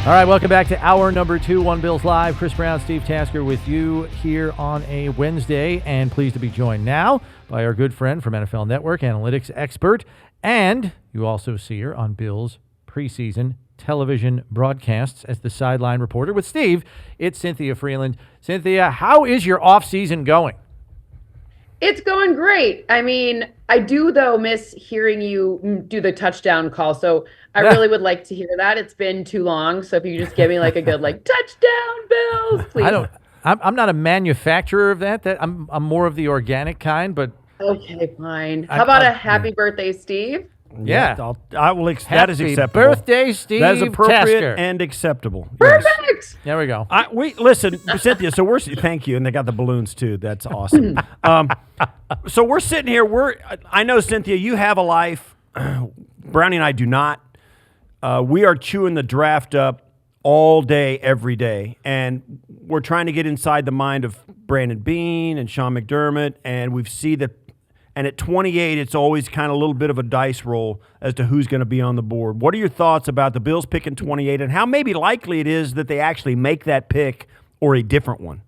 All right, welcome back to hour number 2, One Bills Live. Chris Brown, Steve Tasker with you here on a Wednesday, and pleased to be joined now by our good friend from NFL Network, analytics expert, and you also see her on Bills preseason television broadcasts as the sideline reporter. With Steve, it's Cynthia Frelund. Cynthia, how is your off-season going? It's going great. I mean, I do, though, miss hearing you do the touchdown call. So I really would like to hear that. It's been too long. So if you just give me like a good touchdown, Bills, please. I'm not a manufacturer of that. I'm more of the organic kind, but Okay, fine. How about a happy birthday, Steve? yeah. That is acceptable. Birthday, Steve. That is appropriate Tasker. and acceptable. Perfect. Yes. There we go. Listen, Cynthia. So thank you, and they got the balloons too. That's awesome. So we're sitting here. I know, Cynthia, you have a life. Brownie and I do not. We are chewing the draft up all day, every day, and we're trying to get inside the mind of Brandon Beane and Sean McDermott, and we see that. And at 28, it's always kind of a little bit of a dice roll as to who's going to be on the board. What are your thoughts about the Bills picking 28 and how maybe likely it is that they actually make that pick or a different one?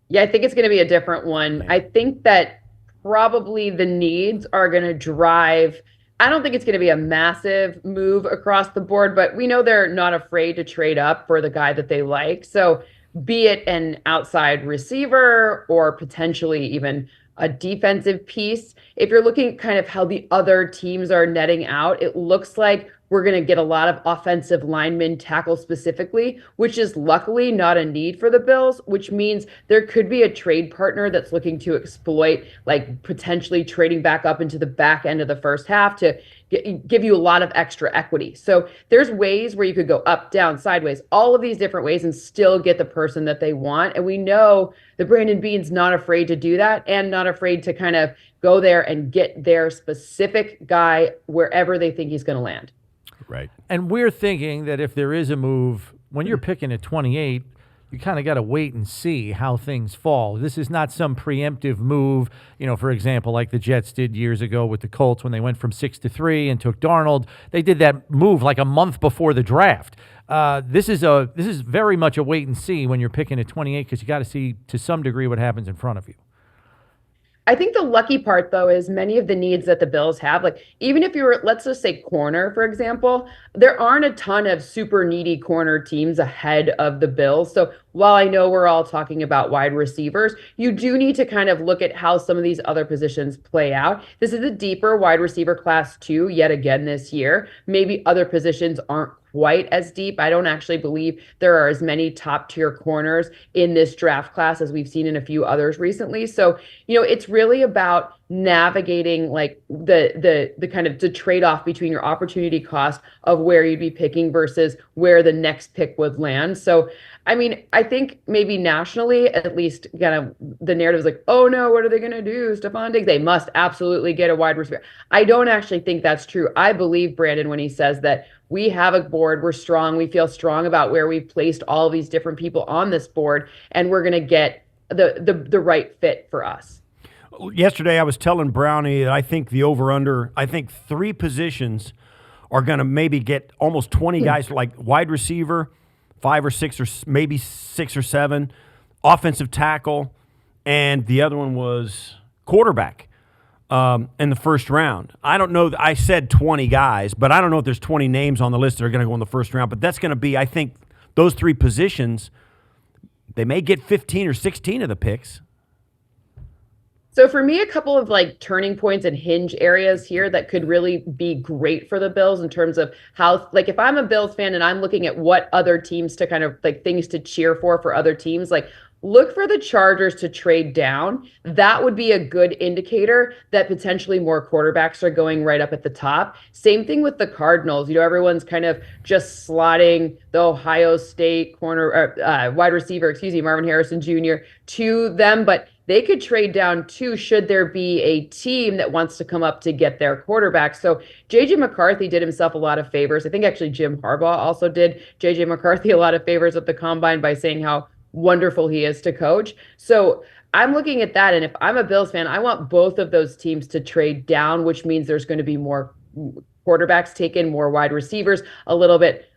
Yeah, I think it's going to be a different one. I think that probably the needs are going to drive. I don't think it's going to be a massive move across the board, but we know they're not afraid to trade up for the guy that they like. So be it an outside receiver or potentially even a defensive piece. If you're looking at kind of how the other teams are netting out, it looks like we're going to get a lot of offensive linemen tackle specifically, which is luckily not a need for the Bills, which means there could be a trade partner that's looking to exploit, like potentially trading back up into the back end of the first half to give you a lot of extra equity. So there's ways where you could go up, down, sideways, all of these different ways and still get the person that they want. And we know that Brandon Beane's not afraid to do that and not afraid to kind of go there and get their specific guy wherever they think he's going to land. Right. And we're thinking that if there is a move, when you're picking at 28, you kind of got to wait and see how things fall. This is not some preemptive move, for example, like the Jets did years ago with the Colts when they went from 6 to 3 and took Darnold. They did that move like a month before the draft. This is very much a wait and see when you're picking at 28 because you got to see to some degree what happens in front of you. I think the lucky part, though, is many of the needs that the Bills have. Like, even if you were, let's just say corner, for example, there aren't a ton of super needy corner teams ahead of the Bills. So while I know we're all talking about wide receivers, you do need to kind of look at how some of these other positions play out. This is a deeper wide receiver class, too, yet again this year. Maybe other positions aren't quite as deep. I don't actually believe there are as many top tier corners in this draft class as we've seen in a few others recently. So, it's really about navigating like the kind of the trade-off between your opportunity cost of where you'd be picking versus where the next pick would land. So, I mean, I think maybe nationally, at least kind of the narrative is like, oh no, what are they going to do? Stephon Diggs, they must absolutely get a wide receiver. I don't actually think that's true. I believe Brandon when he says that we have a board, we're strong, we feel strong about where we've placed all these different people on this board, and we're going to get the right fit for us. Yesterday, I was telling Brownie that I think the over-under, I think 3 positions are going to maybe get almost 20 guys, like wide receiver, 5 or 6 or maybe 6 or 7, offensive tackle, and the other one was quarterback in the first round. I don't know. I said 20 guys, but I don't know if there's 20 names on the list that are going to go in the first round. But that's going to be, I think, those 3 positions, they may get 15 or 16 of the picks. So for me, a couple of like turning points and hinge areas here that could really be great for the Bills in terms of how, like if I'm a Bills fan and I'm looking at what other teams to kind of like things to cheer for other teams, like look for the Chargers to trade down. That would be a good indicator that potentially more quarterbacks are going right up at the top. Same thing with the Cardinals. Everyone's kind of just slotting the Ohio State wide receiver, Marvin Harrison Jr. to them, but they could trade down too should there be a team that wants to come up to get their quarterback. So J.J. McCarthy did himself a lot of favors. I think actually Jim Harbaugh also did J.J. McCarthy a lot of favors at the Combine by saying how wonderful he is to coach. So I'm looking at that, and if I'm a Bills fan, I want both of those teams to trade down, which means there's going to be more quarterbacks taken, more wide receivers, a little bit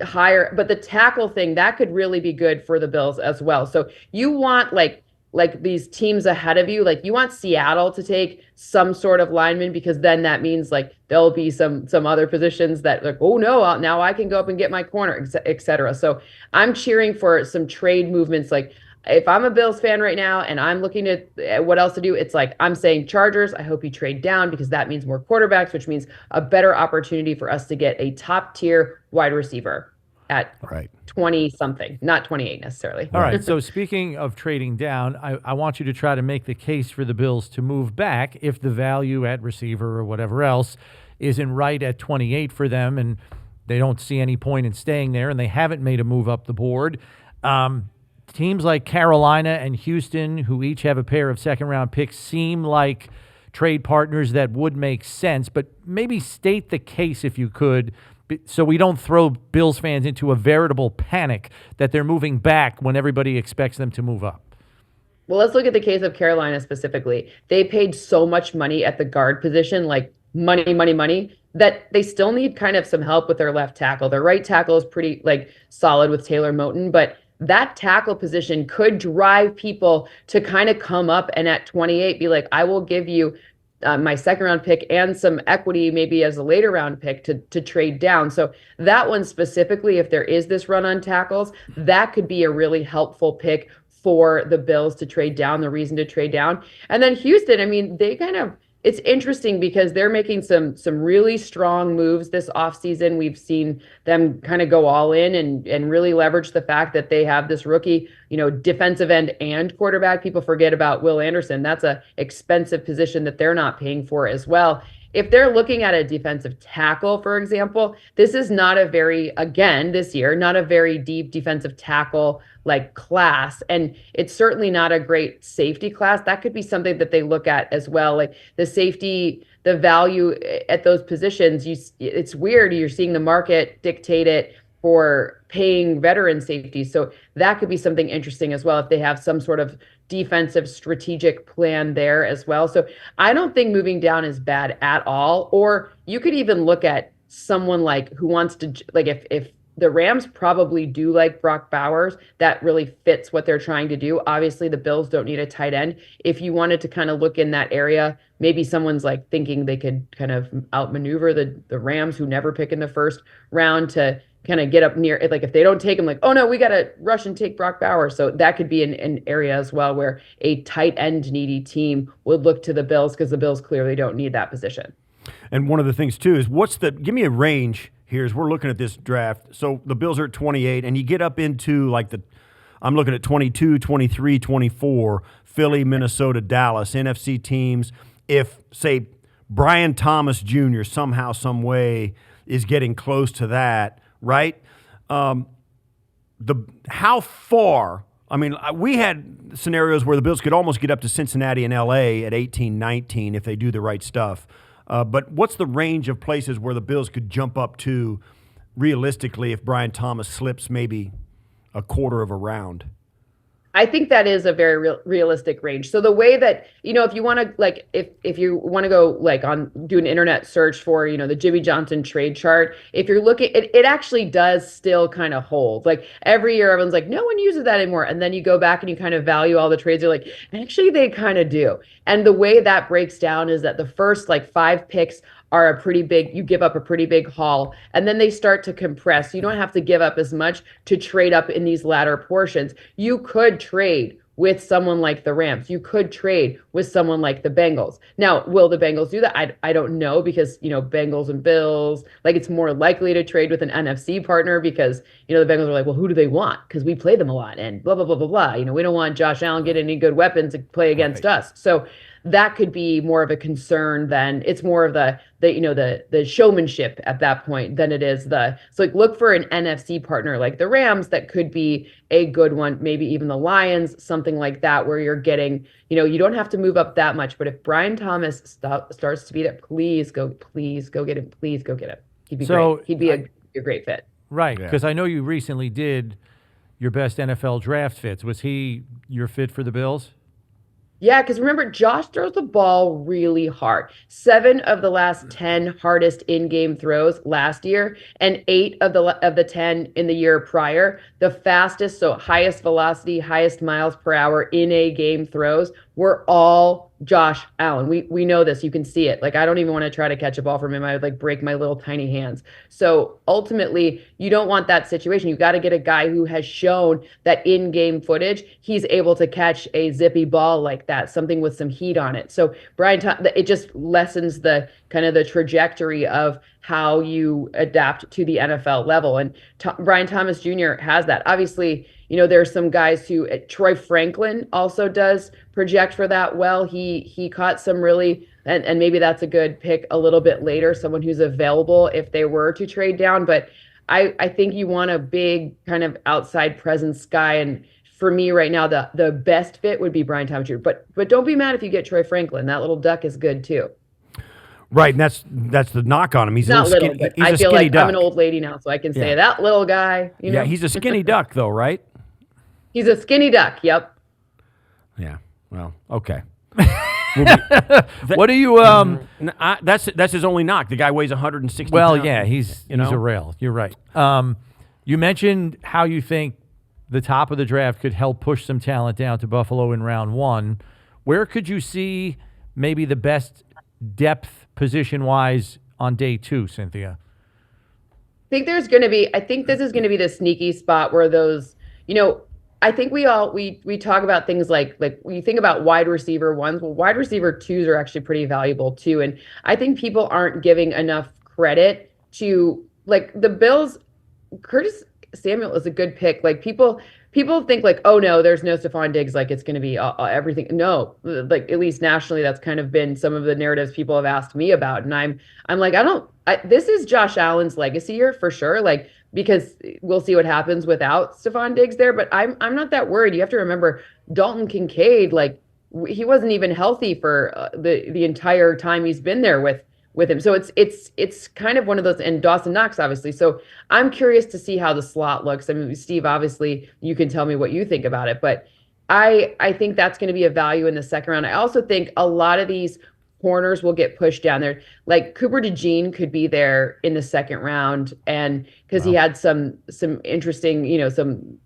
higher, but the tackle thing that could really be good for the Bills as well. So you want like these teams ahead of you, like you want Seattle to take some sort of lineman because then that means like there'll be some other positions that like, oh no, now I can go up and get my corner, et cetera. So I'm cheering for some trade movements. Like if I'm a Bills fan right now and I'm looking at what else to do, it's like I'm saying Chargers, I hope you trade down because that means more quarterbacks, which means a better opportunity for us to get a top tier wide receiver at Right. 20 something, not 28 necessarily. All right. So speaking of trading down, I want you to try to make the case for the Bills to move back if the value at receiver or whatever else isn't right at 28 for them and they don't see any point in staying there and they haven't made a move up the board. Teams like Carolina and Houston, who each have a pair of second-round picks, seem like trade partners that would make sense, but maybe state the case if you could so we don't throw Bills fans into a veritable panic that they're moving back when everybody expects them to move up. Well, let's look at the case of Carolina specifically. They paid so much money at the guard position, like money, that they still need kind of some help with their left tackle. Their right tackle is pretty like solid with Taylor Moton, but that tackle position could drive people to kind of come up and at 28 be like, I will give you my second round pick and some equity maybe as a later round pick to trade down. So that one specifically, if there is this run on tackles, that could be a really helpful pick for the Bills to trade down, the reason to trade down. And then Houston, I mean, they kind of, it's interesting because they're making some really strong moves this offseason. We've seen them kind of go all in and really leverage the fact that they have this rookie, defensive end and quarterback. People forget about Will Anderson. That's a expensive position that they're not paying for as well. If they're looking at a defensive tackle, for example, this is not a very, again, this year, not a very deep defensive tackle like class. And it's certainly not a great safety class. That could be something that they look at as well. Like the safety, the value at those positions, it's weird. You're seeing the market dictate it for paying veteran safety. So that could be something interesting as well if they have some sort of defensive strategic plan there as well. So I don't think moving down is bad at all. Or you could even look at someone like who wants to, like if the Rams probably do like Brock Bowers, that really fits what they're trying to do. Obviously, the Bills don't need a tight end. If you wanted to kind of look in that area, maybe someone's like thinking they could kind of outmaneuver the Rams who never pick in the first round to kind of get up near it. Like if they don't take him, like, oh no, we got to rush and take Brock Bowers. So that could be an area as well where a tight end needy team would look to the Bills because the Bills clearly don't need that position. And one of the things too is give me a range here as we're looking at this draft. So the Bills are at 28 and you get up into like I'm looking at 22, 23, 24, Philly, Minnesota, Dallas, NFC teams. If say Brian Thomas Jr. somehow, some way is getting close to that, right? How far? I mean, we had scenarios where the Bills could almost get up to Cincinnati and LA at 18, 19 if they do the right stuff. But what's the range of places where the Bills could jump up to realistically if Brian Thomas slips maybe a quarter of a round? I think that is a very realistic range. So the way that, if you want to like, if you want to go like do an internet search for, the Jimmy Johnson trade chart, if you're looking, it actually does still kind of hold. Like every year, everyone's like, no one uses that anymore. And then you go back and you kind of value all the trades. You're like, actually, they kind of do. And the way that breaks down is that the first like 5 picks are you give up a pretty big haul, and then they start to compress. You don't have to give up as much to trade up in these latter portions. You could trade with someone like the Rams. You could trade with someone like the Bengals. Now, will the Bengals do that? I don't know because, Bengals and Bills, like it's more likely to trade with an NFC partner because, the Bengals are like, well, who do they want? Because we play them a lot and blah, blah, blah, blah, blah. We don't want Josh Allen getting any good weapons to play against us. So that could be more of a concern than it's more of the showmanship at that point than it is so like look for an NFC partner like the Rams that could be a good one, maybe even the Lions, something like that where you're getting, you don't have to move up that much, but if Brian Thomas starts to beat it, please go get him. Please go get him. He'd be great. He'd be a great fit. Right, because I know you recently did your best NFL draft fits. Was he your fit for the Bills? Yeah, because remember, Josh throws the ball really hard. 7 of the last 10 hardest in-game throws last year, and 8 of the 10 in the year prior. The fastest, so highest velocity, highest miles per hour in a game throws were all Josh Allen. We know this. You can see it. Like I don't even want to try to catch a ball from him. I would like break my little tiny hands. So ultimately, you don't want that situation. You got to get a guy who has shown that in-game footage, he's able to catch a zippy ball like that, something with some heat on it. So it just lessens the kind of the trajectory of how you adapt to the NFL level. And Brian Thomas Jr. has that. Obviously, there's some guys who Troy Franklin also does project for that well. He caught some really and maybe that's a good pick a little bit later, someone who's available if they were to trade down. But I think you want a big kind of outside presence guy. And for me right now, the best fit would be Brian Thomas Jr. But don't be mad if you get Troy Franklin. That little duck is good too. Right, and that's the knock on him. He's not little, skinny, but he's I a feel skinny like duck. I'm an old lady now, so I can say that little guy. Yeah, he's a skinny duck though, right? He's a skinny duck. Yep. Yeah. Well, okay. What do you? That's his only knock. The guy weighs 160 Well, pounds. yeah, he's a rail. You're right. You mentioned how you think the top of the draft could help push some talent down to Buffalo in round 1. Where could you see maybe the best depth position-wise on day 2, Cynthia? I think this is going to be the sneaky spot where those, I think we talk about things like we think about wide receiver ones. Well, wide receiver twos are actually pretty valuable too. And I think people aren't giving enough credit to like the Bills. Curtis Samuel is a good pick. Like people think like, oh no, there's no Stephon Diggs. Like it's going to be everything. No, like at least nationally, that's kind of been some of the narratives people have asked me about. And I'm like, this is Josh Allen's legacy year for sure. Like, because we'll see what happens without Stephon Diggs there, but I'm not that worried. You have to remember Dalton Kincaid, like he wasn't even healthy for the entire time he's been there with him. So it's kind of one of those, and Dawson Knox obviously. So I'm curious to see how the slot looks. I mean, Steve, obviously you can tell me what you think about it, but I think that's going to be a value in the second round. I also think a lot of these corners will get pushed down there. Like Cooper DeJean could be there in the second round, and because he had some interesting,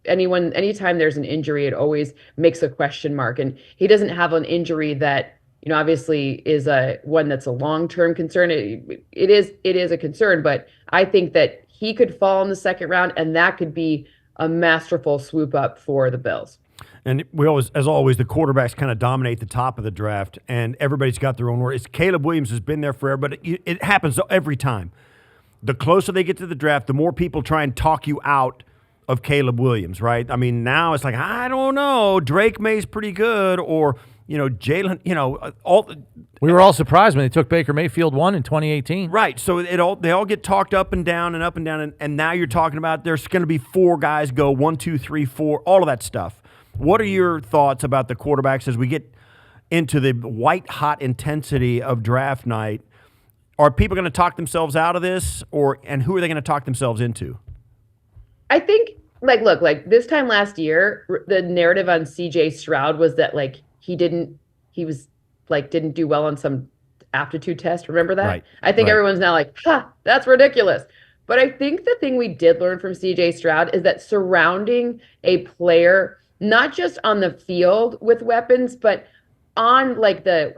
anytime there's an injury, it always makes a question mark, and he doesn't have an injury that obviously is a one that's a long-term concern. It is a concern, but I think that he could fall in the second round, and that could be a masterful swoop up for the Bills. And as always, the quarterbacks kind of dominate the top of the draft, and everybody's got their own word. Caleb Williams has been there forever, but it happens every time. The closer they get to the draft, the more people try and talk you out of Caleb Williams, right? I mean, now it's like, I don't know, Drake May's pretty good, or Jalen, We were all surprised when they took Baker Mayfield 1 in 2018. Right. So they all get talked up and down, and now you're talking about there's going to be 4 guys go 1, 2, 3, 4, all of that stuff. What are your thoughts about the quarterbacks as we get into the white-hot intensity of draft night? Are people going to talk themselves out of this, and who are they going to talk themselves into? I think, look, this time last year, the narrative on CJ Stroud was that, he didn't do well on some aptitude test. Remember that? Right. I think everyone's now like, that's ridiculous. But I think the thing we did learn from CJ Stroud is that surrounding a player, not just on the field with weapons, but on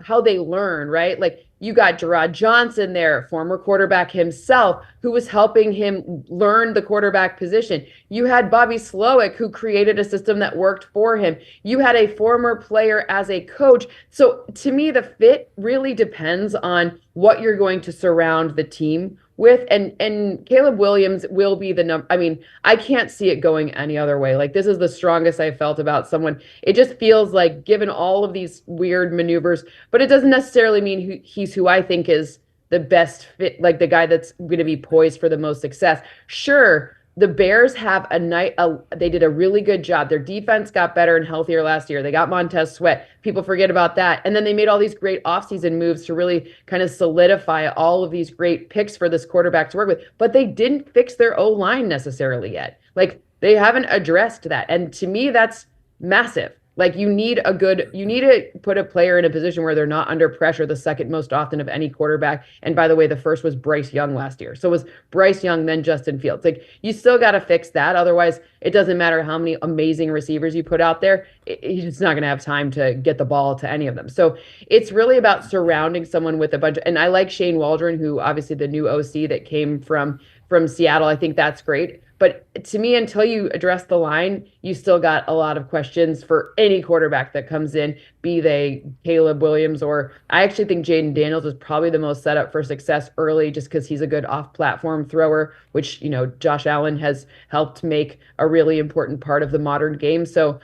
how they learn, right? Like you got Gerard Johnson there, former quarterback himself, who was helping him learn the quarterback position. You had Bobby Slowick, who created a system that worked for him. You had a former player as a coach. So to me, the fit really depends on what you're going to surround the team with, and Caleb Williams will be the number. I mean, I can't see it going any other way. Like this is the strongest I've felt about someone. It just feels like, given all of these weird maneuvers, but it doesn't necessarily mean he's who I think is the best fit, like the guy that's going to be poised for the most success. Sure, the Bears have they did a really good job. Their defense got better and healthier last year. They got Montez Sweat. People forget about that. And then they made all these great offseason moves to really kind of solidify all of these great picks for this quarterback to work with. But they didn't fix their O-line necessarily yet. Like they haven't addressed that. And to me, that's massive. Like you need to put a player in a position where they're not under pressure the second most often of any quarterback. And by the way, the first was Bryce Young last year. So it was Bryce Young, then Justin Fields. Like you still got to fix that. Otherwise, it doesn't matter how many amazing receivers you put out there. He's not going to have time to get the ball to any of them. So it's really about surrounding someone with a bunch and I like Shane Waldron, who obviously the new OC that came from Seattle. I think that's great. But to me, until you address the line, you still got a lot of questions for any quarterback that comes in, be they Caleb Williams or I actually think Jaden Daniels is probably the most set up for success early just because he's a good off-platform thrower, which, Josh Allen has helped make a really important part of the modern game. So,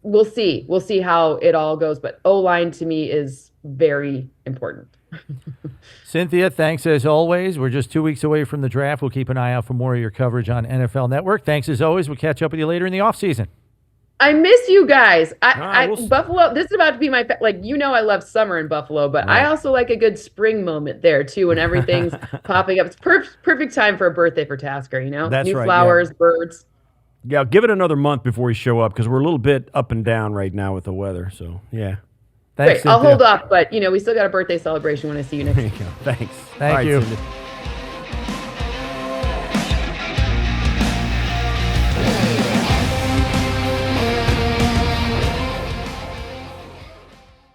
we'll see. We'll see how it all goes. But O-line to me is very important. Cynthia, thanks as always. We're just 2 weeks away from the draft. We'll keep an eye out for more of your coverage on NFL Network. Thanks as always. We'll catch up with you later in the offseason. I miss you guys. Buffalo, this is about to be my, I love summer in Buffalo, but right. I also like a good spring moment there too when everything's popping up. It's perfect time for a birthday for Tasker, That's new right, flowers, birds. Yeah, give it another month before we show up because we're a little bit up and down right now with the weather. So, yeah. Thanks, I'll hold off, but we still got a birthday celebration when I see you next week. Thanks. Thank you. Cindy.